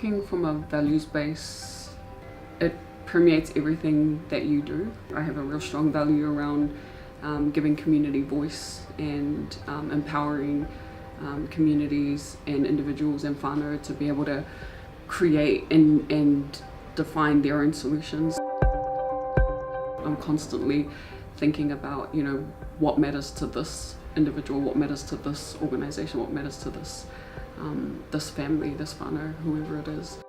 Working from a values base, it permeates everything that you do. I have a real strong value around giving community voice and empowering communities and individuals and whānau to be able to create and define their own solutions. I'm constantly thinking about, what matters to this individual, what matters to this organisation, what matters to this this family, this whānau, whoever it is.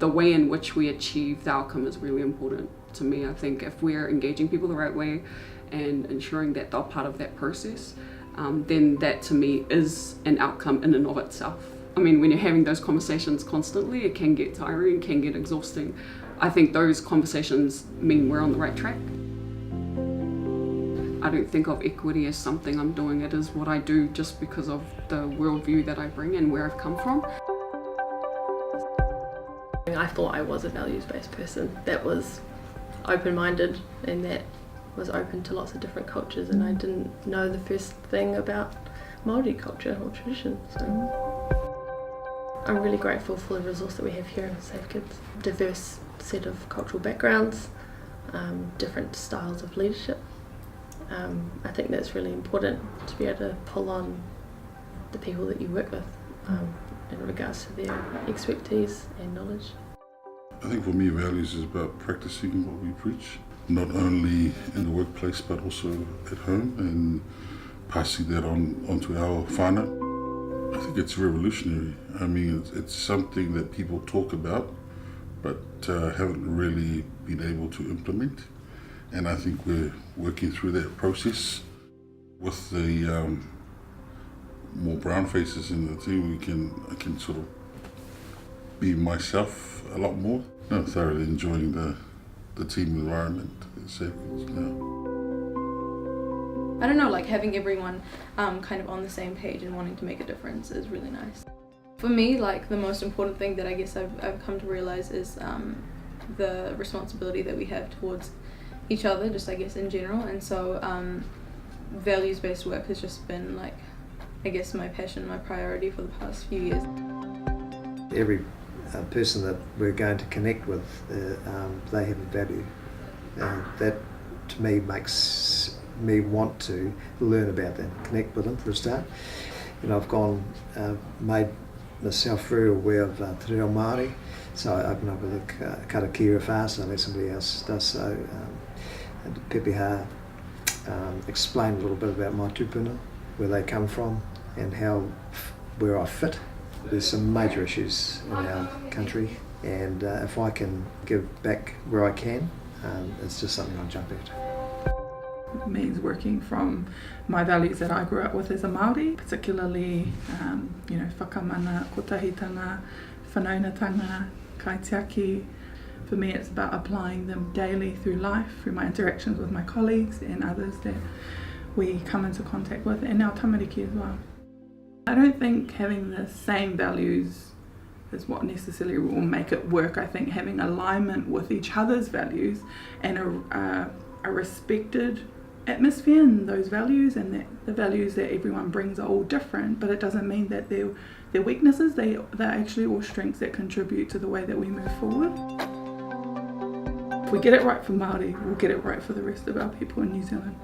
The way in which we achieve the outcome is really important to me. I think if we're engaging people the right way and ensuring that they're part of that process, then that to me is an outcome in and of itself. I mean, when you're having those conversations constantly, it can get tiring, can get exhausting. I think those conversations mean we're on the right track. I don't think of equity as something I'm doing, it is what I do just because of the worldview that I bring and where I've come from. I thought I was a values-based person that was open-minded and that was open to lots of different cultures, and I didn't know the first thing about Māori culture or tradition. So I'm really grateful for the resource that we have here in Safekids. Diverse set of cultural backgrounds, different styles of leadership. I think that's really important to be able to pull on the people that you work with in regards to their expertise and knowledge. I think for me, values is about practicing what we preach, not only in the workplace but also at home, and passing that onto our whānau. I think it's revolutionary. I mean, it's something that people talk about but haven't really been able to implement. And I think we're working through that process. With the more brown faces in the team, I can sort of be myself a lot more. I'm thoroughly enjoying the team environment at Safekids now. I don't know, like having everyone kind of on the same page and wanting to make a difference is really nice. For me, like the most important thing that I guess I've come to realize is the responsibility that we have towards each other, just I guess in general, and so values-based work has just been like, I guess, my passion, my priority for the past few years. Every person that we're going to connect with, they have a value. That to me makes me want to learn about them, connect with them for a start. I've made myself very aware of te reo Māori, so I open up with a karakia first and let somebody else does so. Pepeha, explain a little bit about my tupuna, where they come from and where I fit. There's some major issues in our country, and if I can give back where I can, it's just something I'll jump at. It means working from my values that I grew up with as a Māori, particularly whakamana, kotahitanga, whanaunatanga, kaitiaki. For me, it's about applying them daily through life, through my interactions with my colleagues and others that we come into contact with, and our tamariki as well. I don't think having the same values is what necessarily will make it work. I think having alignment with each other's values and a respected atmosphere in those values, and that the values that everyone brings are all different, but it doesn't mean that they're weaknesses. They're actually all strengths that contribute to the way that we move forward. If we get it right for Māori, we'll get it right for the rest of our people in New Zealand.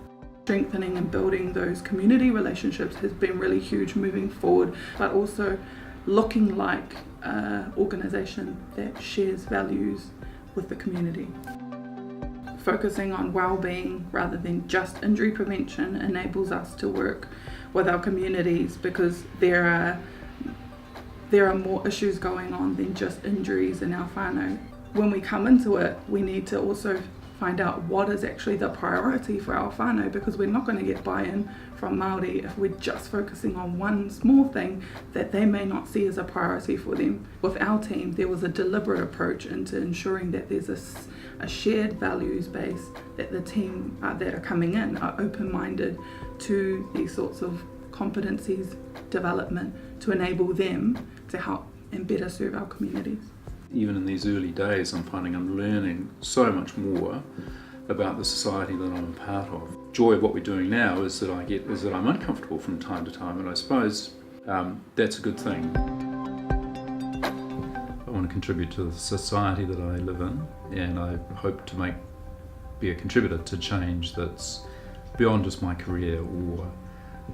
Strengthening and building those community relationships has been really huge moving forward, but also looking like an organisation that shares values with the community. Focusing on well-being rather than just injury prevention enables us to work with our communities, because there are more issues going on than just injuries in our whānau. When we come into it, we need to also find out what is actually the priority for our whānau, because we're not going to get buy-in from Māori if we're just focusing on one small thing that they may not see as a priority for them. With our team, there was a deliberate approach into ensuring that there's a shared values base, that the team that are coming in are open-minded to these sorts of competencies development to enable them to help and better serve our communities. Even in these early days, I'm finding I'm learning so much more about the society that I'm a part of. Joy of what we're doing now is that I'm uncomfortable from time to time, and I suppose that's a good thing. I want want to contribute to the society that I live in, and I hope to be a contributor to change that's beyond just my career or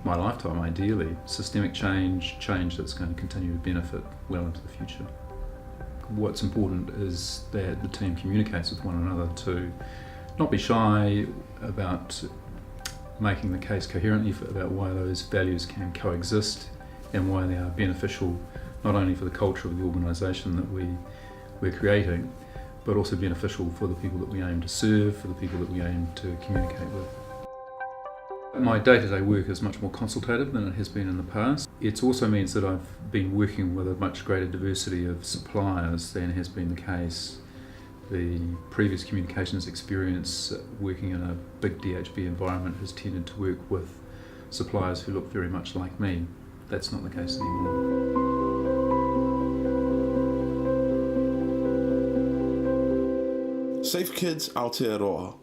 my lifetime, ideally. Systemic change that's going to continue to benefit well into the future. What's important is that the team communicates with one another to not be shy about making the case coherently about why those values can coexist and why they are beneficial not only for the culture of the organisation that we're creating, but also beneficial for the people that we aim to serve, for the people that we aim to communicate with. My day-to-day work is much more consultative than it has been in the past. It also means that I've been working with a much greater diversity of suppliers than has been the case. The previous communications experience working in a big DHB environment has tended to work with suppliers who look very much like me. That's not the case anymore. Safekids Aotearoa.